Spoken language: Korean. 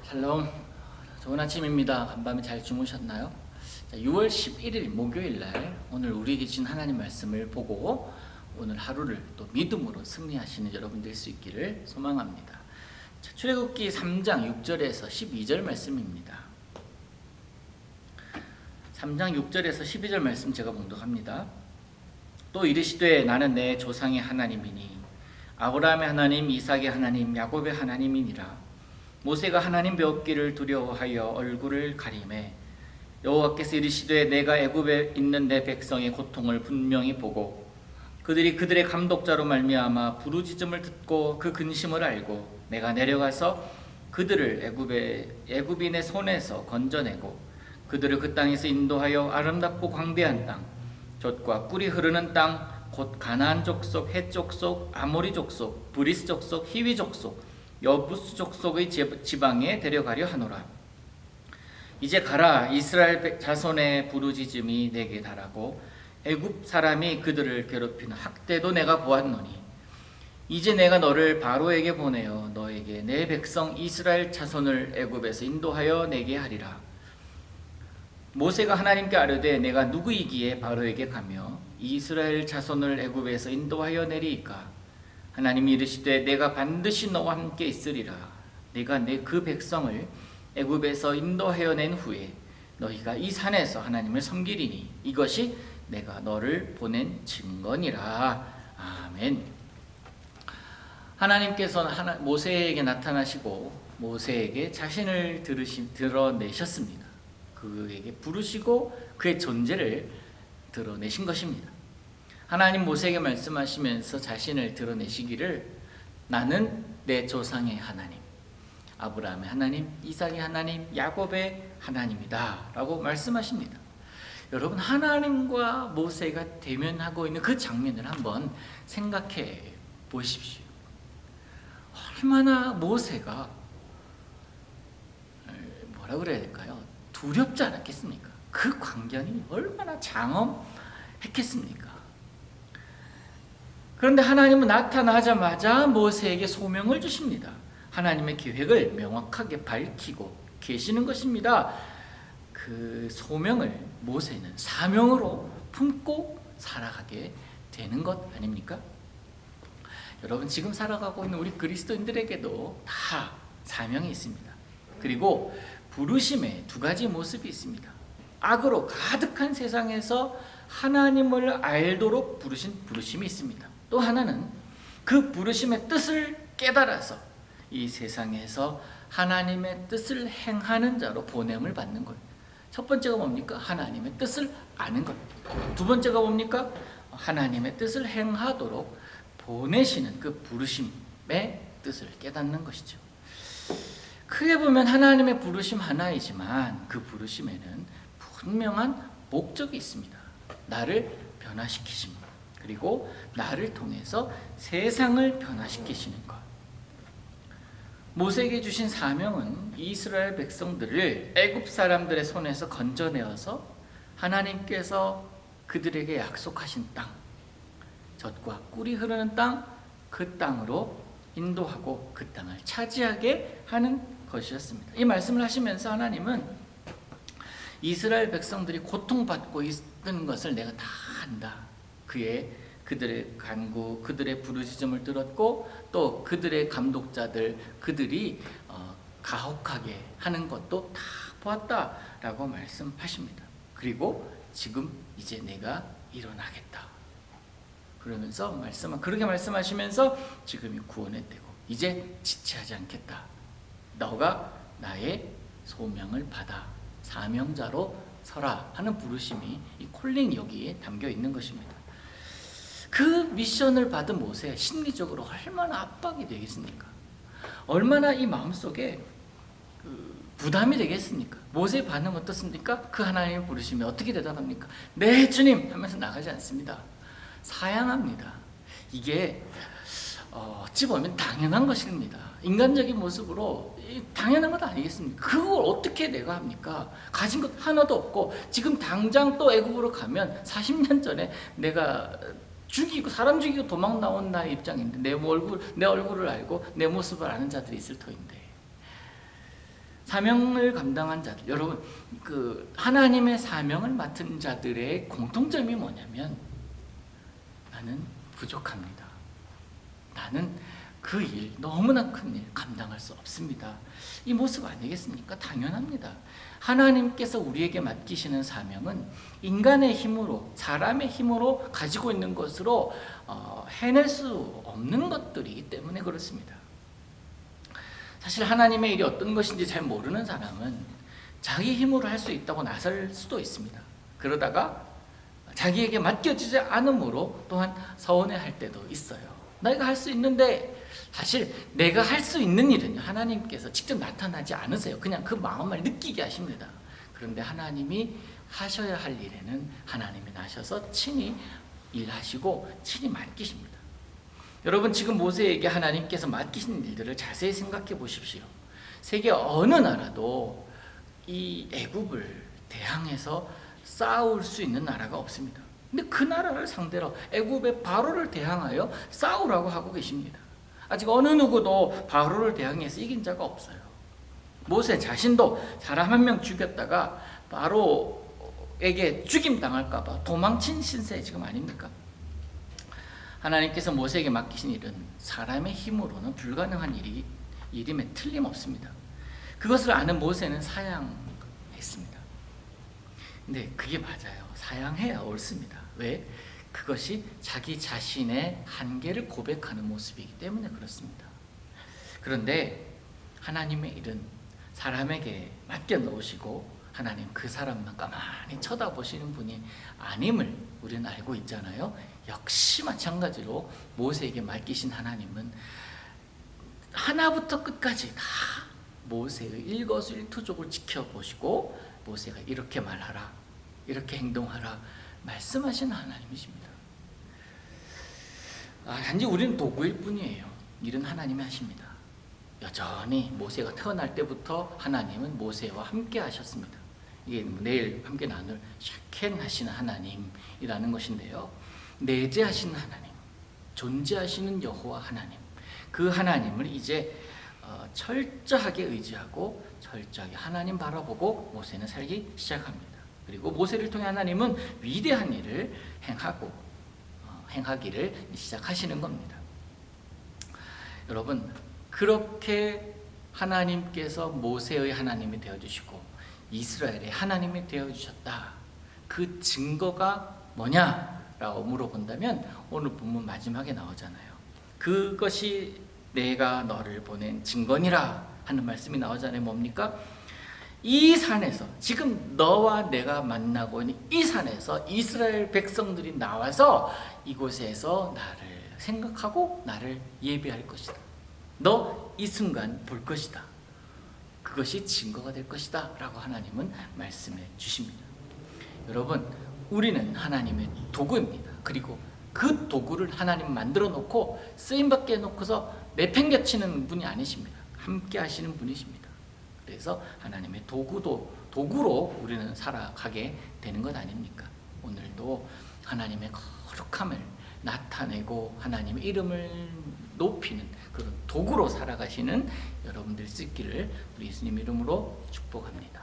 샬롬, 좋은 아침입니다. 간밤에 잘 주무셨나요? 6월 11일 목요일날 오늘 우리에게 주신 하나님 말씀을 보고 오늘 하루를 또 믿음으로 승리하시는 여러분 될 수 있기를 소망합니다. 출애굽기 3장 6절에서 12절 말씀입니다. 3장 6절에서 12절 말씀 제가 봉독합니다. 또 이르시되 나는 내 조상의 하나님이니 아브라함의 하나님, 이삭의 하나님, 야곱의 하나님이니라. 모세가 하나님 배웠기를 두려워하여 얼굴을 가리매 여호와께서 이르시되 내가 애굽에 있는 내 백성의 고통을 분명히 보고 그들이 그들의 감독자로 말미암아 부르짖음을 듣고 그 근심을 알고 내가 내려가서 그들을 애굽인의 손에서 건져내고 그들을 그 땅에서 인도하여 아름답고 광대한 땅 젖과 꿀이 흐르는 땅 곧 가나안 족속, 헷 족속, 아모리 족속, 브리스 족속, 히위 족속, 여부스 족속의 지방에 데려가려 하노라. 이제 가라. 이스라엘 자손의 부르짖음이 내게 달하고 애굽 사람이 그들을 괴롭히는 학대도 내가 보았노니 이제 내가 너를 바로에게 보내어 너에게 내 백성 이스라엘 자손을 애굽에서 인도하여 내게 하리라. 모세가 하나님께 아뢰되 내가 누구이기에 바로에게 가며 이스라엘 자손을 애굽에서 인도하여 내리이까. 하나님이 이르시되 내가 반드시 너와 함께 있으리라. 내가 내 그 백성을 애굽에서 인도하여 낸 후에 너희가 이 산에서 하나님을 섬기리니 이것이 내가 너를 보낸 증거니라. 아멘. 하나님께서는 모세에게 나타나시고 모세에게 자신을 드러내셨습니다. 그에게 부르시고 그의 존재를 드러내신 것입니다. 하나님 모세에게 말씀하시면서 자신을 드러내시기를 나는 내 조상의 하나님, 아브라함의 하나님, 이삭의 하나님, 야곱의 하나님이다 라고 말씀하십니다. 여러분, 하나님과 모세가 대면하고 있는 그 장면을 한번 생각해 보십시오. 얼마나 모세가 뭐라 그래야 될까요? 두렵지 않았겠습니까? 그 광경이 얼마나 장엄했겠습니까? 그런데 하나님은 나타나자마자 모세에게 소명을 주십니다. 하나님의 계획을 명확하게 밝히고 계시는 것입니다. 그 소명을 모세는 사명으로 품고 살아가게 되는 것 아닙니까? 여러분, 지금 살아가고 있는 우리 그리스도인들에게도 다 사명이 있습니다. 그리고 부르심에 두 가지 모습이 있습니다. 악으로 가득한 세상에서 하나님을 알도록 부르신 부르심이 있습니다. 또 하나는 그 부르심의 뜻을 깨달아서 이 세상에서 하나님의 뜻을 행하는 자로 보냄을 받는 것. 첫 번째가 뭡니까? 하나님의 뜻을 아는 것. 두 번째가 뭡니까? 하나님의 뜻을 행하도록 보내시는 그 부르심의 뜻을 깨닫는 것이죠. 크게 보면 하나님의 부르심 하나이지만 그 부르심에는 분명한 목적이 있습니다. 나를 변화시키십니다. 그리고 나를 통해서 세상을 변화시키시는 것. 모세에게 주신 사명은 이스라엘 백성들을 애굽 사람들의 손에서 건져내어서 하나님께서 그들에게 약속하신 땅, 젖과 꿀이 흐르는 땅, 그 땅으로 인도하고 그 땅을 차지하게 하는 것이었습니다. 이 말씀을 하시면서 하나님은 이스라엘 백성들이 고통받고 있는 것을 내가 다 안다. 그들의 간구, 그들의 부르짖음을 들었고 또 그들의 감독자들, 그들이 가혹하게 하는 것도 다 보았다라고 말씀하십니다. 그리고 지금 이제 내가 일어나겠다. 그러면서 그렇게 말씀하시면서 지금이 구원의 때고 이제 지체하지 않겠다. 너가 나의 소명을 받아 사명자로 서라 하는 부르심이 이 콜링 여기에 담겨 있는 것입니다. 그 미션을 받은 모세, 심리적으로 얼마나 압박이 되겠습니까? 얼마나 이 마음속에 부담이 되겠습니까? 모세의 반응은 어떻습니까? 그 하나님의 부르심에 어떻게 대답합니까? 네 주님 하면서 나가지 않습니다. 사양합니다. 이게 어찌 보면 당연한 것입니다. 인간적인 모습으로 당연한 것 아니겠습니까? 그걸 어떻게 내가 합니까? 가진 것 하나도 없고 지금 당장 또 애굽으로 가면 40년 전에 내가 사람 죽이고 도망 나온 나의 입장인데 내 얼굴을 알고 내 모습을 아는 자들이 있을 터인데 사명을 감당한 자들, 여러분 그 하나님의 사명을 맡은 자들의 공통점이 뭐냐면 나는 부족합니다. 나는 그 일, 너무나 큰 일 감당할 수 없습니다. 이 모습 아니겠습니까? 당연합니다. 하나님께서 우리에게 맡기시는 사명은 인간의 힘으로, 사람의 힘으로 가지고 있는 것으로 해낼 수 없는 것들이기 때문에 그렇습니다. 사실 하나님의 일이 어떤 것인지 잘 모르는 사람은 자기 힘으로 할 수 있다고 나설 수도 있습니다. 그러다가 자기에게 맡겨지지 않으므로 또한 서운해할 때도 있어요. 내가 할 수 있는데, 사실 내가 할 수 있는 일은요, 하나님께서 직접 나타나지 않으세요. 그냥 그 마음을 느끼게 하십니다. 그런데 하나님이 하셔야 할 일에는 하나님이 나셔서 친히 일하시고 친히 맡기십니다. 여러분, 지금 모세에게 하나님께서 맡기신 일들을 자세히 생각해 보십시오. 세계 어느 나라도 이 애굽을 대항해서 싸울 수 있는 나라가 없습니다. 근데 그 나라를 상대로 애굽의 바로를 대항하여 싸우라고 하고 계십니다. 아직 어느 누구도 바로를 대항해서 이긴 자가 없어요. 모세 자신도 사람 한 명 죽였다가 바로에게 죽임 당할까 봐 도망친 신세 지금 아닙니까? 하나님께서 모세에게 맡기신 일은 사람의 힘으로는 불가능한 일임에 틀림없습니다. 그것을 아는 모세는 사양했습니다. 근데 그게 맞아요. 사양해야 옳습니다. 왜? 그것이 자기 자신의 한계를 고백하는 모습이기 때문에 그렇습니다. 그런데 하나님의 일은 사람에게 맡겨 놓으시고 하나님 그 사람만 가만히 쳐다보시는 분이 아님을 우리는 알고 있잖아요. 역시 마찬가지로 모세에게 맡기신 하나님은 하나부터 끝까지 다 모세의 일거수일투족을 지켜보시고 모세가 이렇게 말하라, 이렇게 행동하라 말씀하신 하나님이십니다. 단지 우리는 도구일 뿐이에요. 일은 하나님이 하십니다. 여전히 모세가 태어날 때부터 하나님은 모세와 함께 하셨습니다. 이게 내일 함께 나눌 샤켄 하시는 하나님이라는 것인데요. 내재하시는 하나님, 존재하시는 여호와 하나님, 그 하나님을 이제 철저하게 의지하고 철저하게 하나님 바라보고 모세는 살기 시작합니다. 그리고 모세를 통해 하나님은 위대한 일을 행하기를 시작하시는 겁니다. 여러분, 그렇게 하나님께서 모세의 하나님이 되어주시고 이스라엘의 하나님이 되어주셨다. 그 증거가 뭐냐라고 물어본다면 오늘 본문 마지막에 나오잖아요. 그것이 내가 너를 보낸 증거니라 하는 말씀이 나오잖아요. 뭡니까? 이 산에서, 지금 너와 내가 만나고 있는 이 산에서 이스라엘 백성들이 나와서 이곳에서 나를 생각하고 나를 예배할 것이다. 너 이 순간 볼 것이다. 그것이 증거가 될 것이다 라고 하나님은 말씀해 주십니다. 여러분, 우리는 하나님의 도구입니다. 그리고 그 도구를 하나님 만들어 놓고 쓰임받게 해놓고서 내팽개치는 분이 아니십니다. 함께 하시는 분이십니다. 그래서 하나님의 도구로 우리는 살아가게 되는 것 아닙니까? 오늘도 하나님의 거룩함을 나타내고 하나님의 이름을 높이는 그런 도구로 살아가시는 여러분들 수 있기를 우리 예수님 이름으로 축복합니다.